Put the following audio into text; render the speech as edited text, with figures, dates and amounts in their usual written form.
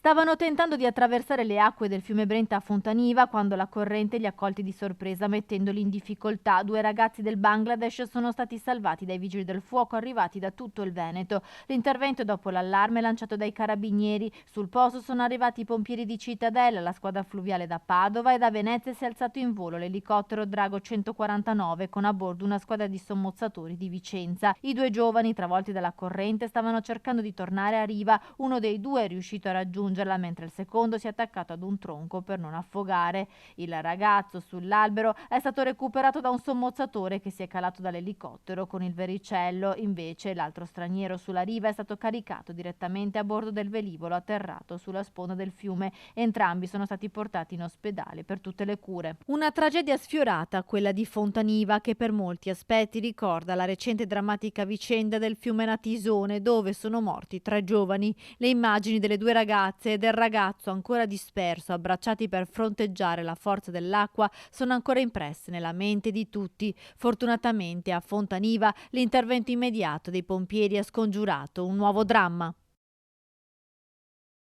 Stavano tentando di attraversare le acque del fiume Brenta a Fontaniva quando la corrente li ha colti di sorpresa mettendoli in difficoltà. 2 ragazzi del Bangladesh sono stati salvati dai vigili del fuoco arrivati da tutto il Veneto. L'intervento dopo l'allarme lanciato dai carabinieri. Sul posto sono arrivati i pompieri di Cittadella, la squadra fluviale da Padova e da Venezia si è alzato in volo l'elicottero Drago 149 con a bordo una squadra di sommozzatori di Vicenza. I 2 giovani travolti dalla corrente stavano cercando di tornare a riva. Uno dei 2 è riuscito a raggiungerla mentre il secondo si è attaccato ad un tronco per non affogare. Il ragazzo sull'albero è stato recuperato da un sommozzatore che si è calato dall'elicottero con il vericello. Invece l'altro straniero sulla riva è stato caricato direttamente a bordo del velivolo atterrato sulla sponda del fiume. Entrambi sono stati portati in ospedale per tutte le cure. Una tragedia sfiorata, quella di Fontaniva, che per molti aspetti ricorda la recente drammatica vicenda del fiume Natisone, dove sono morti 3 giovani. Le immagini delle 2 ragazze e del ragazzo ancora disperso, abbracciati per fronteggiare la forza dell'acqua, sono ancora impresse nella mente di tutti. Fortunatamente a Fontaniva l'intervento immediato dei pompieri ha scongiurato un nuovo dramma.